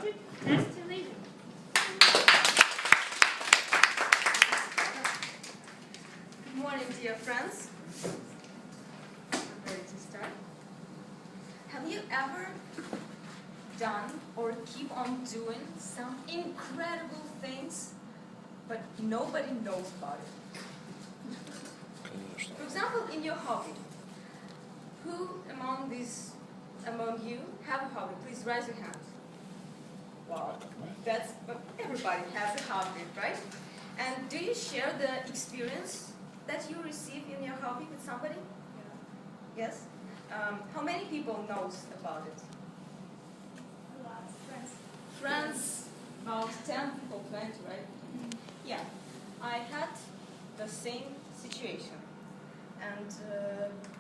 project, Taste to Living. Good morning, dear friends. I'm ready to start. Have you ever done or keep on doing some incredible things, but nobody knows about it? For example, in your hobby, who among you have a hobby? Please raise your hand. Wow, everybody has a hobby, right? And do you share the experience that you receive in your hobby with somebody? Yeah. Yes? How many people knows about it? A lot. Friends. Friends, about 10 people, 20, right? Yeah. I had the same situation. And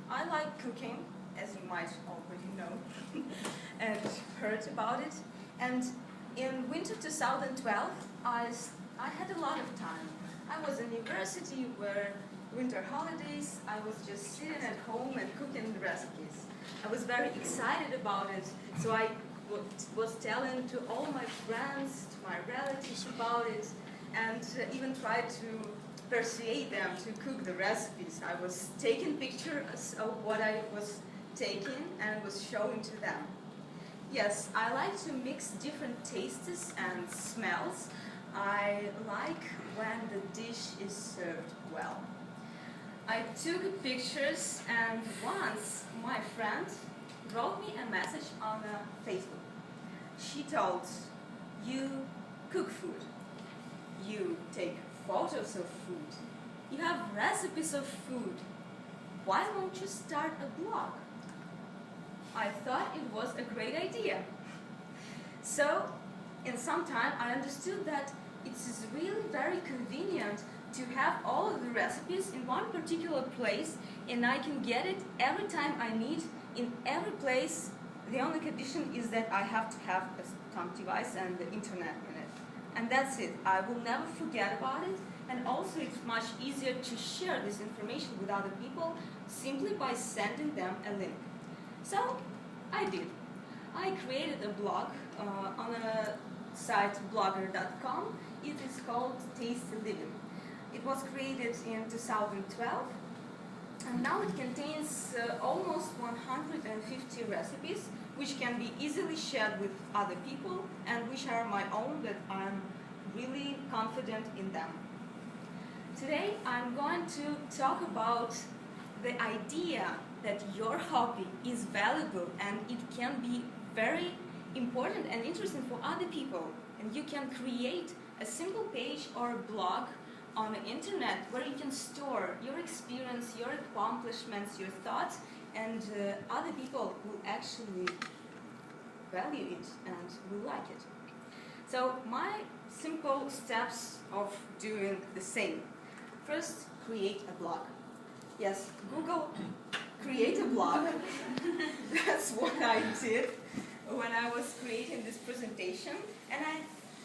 I like cooking, as you might already know, and heard about it. And in winter 2012, I had a lot of time. I was in university where winter holidays, I was just sitting at home and cooking the recipes. I was very excited about it, so I was telling to all my friends, to my relatives about it, and even tried to persuade them to cook the recipes. I was taking pictures of what I was taking and was showing to them. Yes, I like to mix different tastes and smells. I like when the dish is served well. I took pictures, and once my friend wrote me a message on Facebook. She told, "You cook food, you take photos of food, you have recipes of food. Why won't you start a blog?" I thought it was a great idea. So, in some time, I understood that it is really very convenient to have all of the recipes in one particular place, and I can get it every time I need, in every place. The only condition is that I have to have a thumb device and the internet in it. And that's it. I will never forget about it. And also it's much easier to share this information with other people simply by sending them a link. So I did. I created a blog on a site blogger.com. It is called Taste to Living. It was created in 2012, and now it contains almost 150 recipes, which can be easily shared with other people and which are my own, that I'm really confident in them. Today I'm going to talk about the idea that your hobby is valuable and it can be very important and interesting for other people, and you can create a simple page or a blog on the internet where you can store your experience, your accomplishments, your thoughts, and other people will actually value it and will like it. So my simple steps of doing the same. First, create a blog. Yes, Google create a blog. That's what I did when I was creating this presentation, and I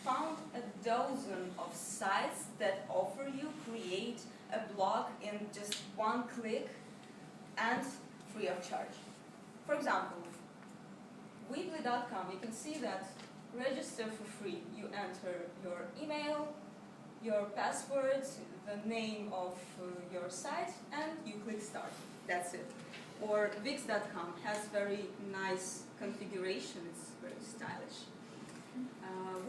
found a dozen of sites that offer you create a blog in just one click and free of charge. For example, weebly.com, you can see that register for free. You enter your email, your password, the name of your site, and you click start. That's it. Or Wix.com has very nice configuration, it's very stylish.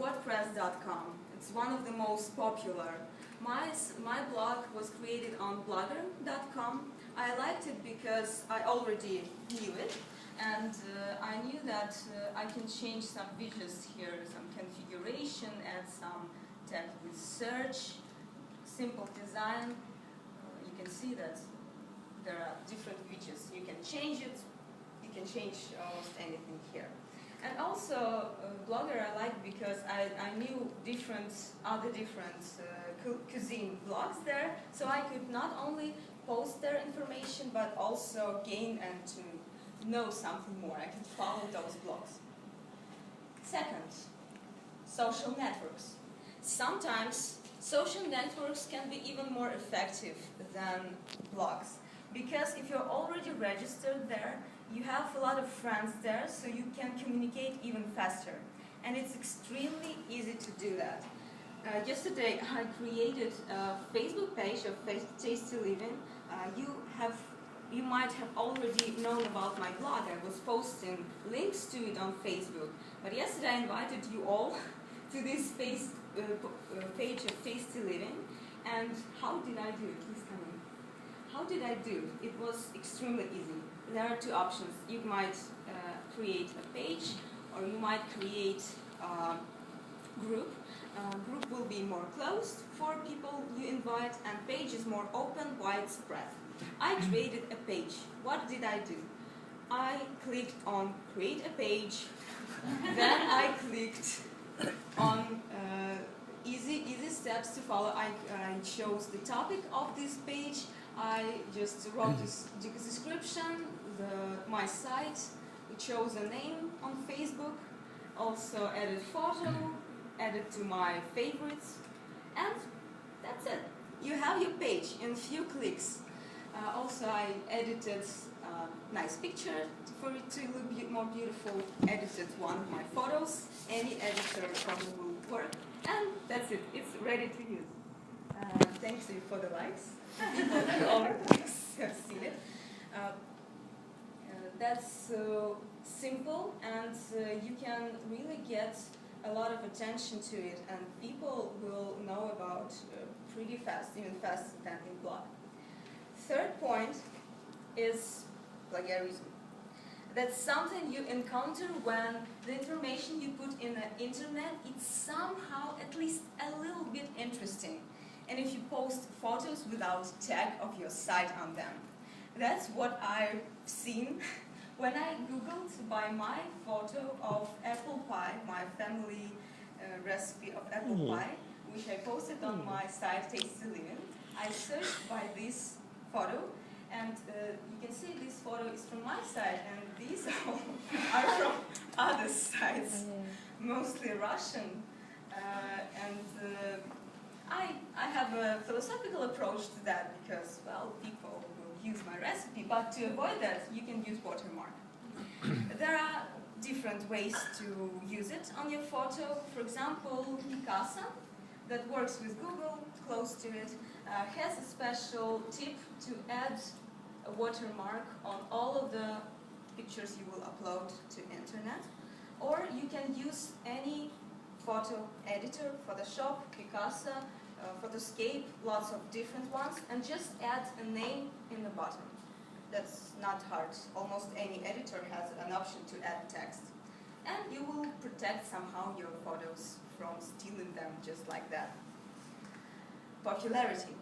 WordPress.com, it's one of the most popular. My blog was created on Blogger.com. I liked it because I already knew it, and I knew that I can change some widgets here, some configuration, add some text with search, simple design. You can see that there are different widgets. You can change it, you can change almost anything here. And also, Blogger I like because I knew other different cuisine blogs there, so I could not only post their information, but also gain and to know something more. I could follow those blogs. Second, social networks. Sometimes social networks can be even more effective than blogs, because if you're already registered there, you have a lot of friends there, so you can communicate even faster. and it's extremely easy to do that. Yesterday I created a Facebook page of Tasty Living. You might have already known about my blog. I was posting links to it on Facebook. But yesterday I invited you all to this page of Tasty Living. And how did I do it? Please come in. How did I do it? It was extremely easy. There are two options. You might create a page, or you might create a group. Group will be more closed for people you invite, and page is more open, widespread. I created a page. What did I do? I clicked on create a page, then I clicked on easy steps to follow. I chose the topic of this page. I just wrote this description, my site, chose a name on Facebook, also added photo, added to my favorites, and that's it. You have your page in a few clicks. Also, I edited a nice picture for it to look more beautiful, edited one of my photos. Any editor probably will work, and that's it. It's ready to use. Thanks to you for the likes. People who already have seen it. That's simple, and you can really get a lot of attention to it, and people will know about pretty fast, even faster than in blog. Third point is plagiarism. That's something you encounter when the information you put in the internet is somehow at least a little bit interesting. And if you post photos without tag of your site on them. That's what I've seen when I googled by my photo of apple pie, my family recipe of apple pie, which I posted on my site Tasty Living. I searched by this photo, and you can see this photo is from my site, and these all are from other sites, mostly Russian. I have a philosophical approach to that because, well, people will use my recipe, but to avoid that, you can use watermark. There are different ways to use it on your photo. For example, Picasso, that works with Google, close to it, has a special tip to add a watermark on all of the pictures you will upload to internet. Or you can use any photo editor, Photoshop, Picasso, Photoscape, lots of different ones, and just add a name in the bottom. That's not hard. Almost any editor has an option to add text. And you will protect somehow your photos from stealing them just like that. Popularity.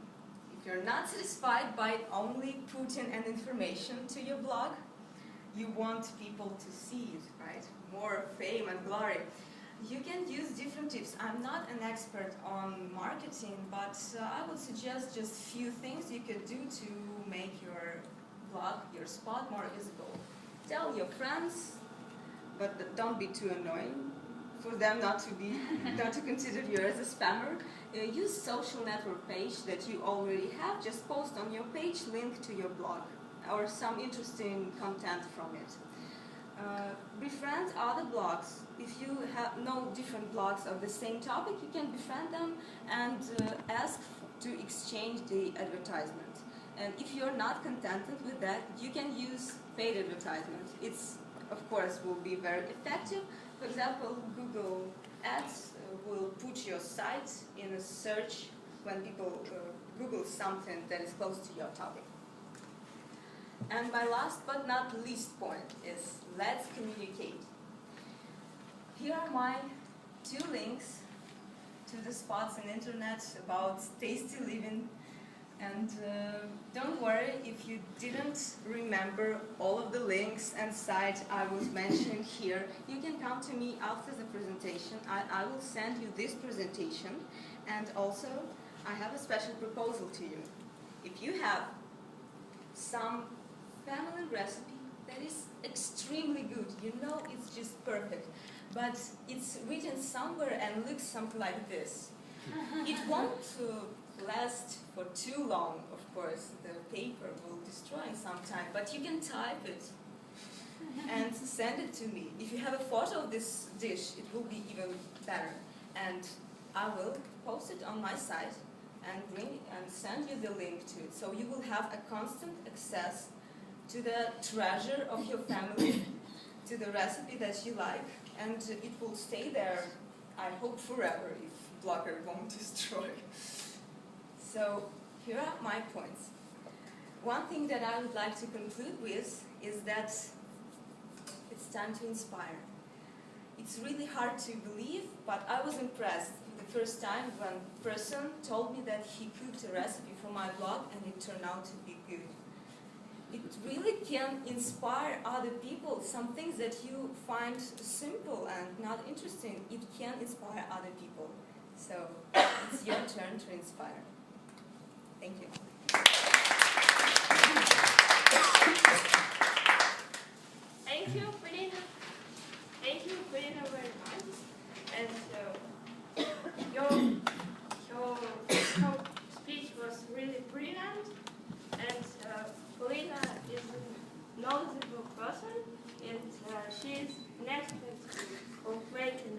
If you're not satisfied by only putting an information to your blog, you want people to see it, right? More fame and glory. You can use different tips. I'm not an expert on marketing, but I would suggest just a few things you could do to make your blog, your spot more visible. Tell your friends, but don't be too annoying for them not to consider you as a spammer. Use social network page that you already have. Just post on your page link to your blog or some interesting content from it. Befriend other blogs. If you know different blogs of the same topic, you can befriend them and ask to exchange the advertisement. And if you're not contented with that, you can use paid advertisement. It's, of course, will be very effective. For example, Google Ads will put your site in a search when people Google something that is close to your topic. And my last but not least point is let's communicate. Here are my 2 links to the spots on internet about tasty living. And don't worry if you didn't remember all of the links and sites I was mentioning here. You can come to me after the presentation. I will send you this presentation, and also I have a special proposal to you. If you have some family recipe that is extremely good, you know it's just perfect, but it's written somewhere and looks something like this. It won't last for too long, of course. The paper will destroy in some time, but you can type it. and send it to me. If you have a photo of this dish, it will be even better. And I will post it on my site and send you the link to it. So you will have a constant access to the treasure of your family, to the recipe that you like, and it will stay there, I hope, forever if Blogger won't destroy. So here are my points. One thing that I would like to conclude with is that it's time to inspire. It's really hard to believe, but I was impressed the first time when a person told me that he cooked a recipe for my blog and it turned out to be good. It really can inspire other people. Some things that you find simple and not interesting, it can inspire other people. So it's your turn to inspire. Thank you. Thank you, Polina. Thank you, Polina, very much. And your speech was really brilliant. And Polina is a knowledgeable person, and she is an expert of making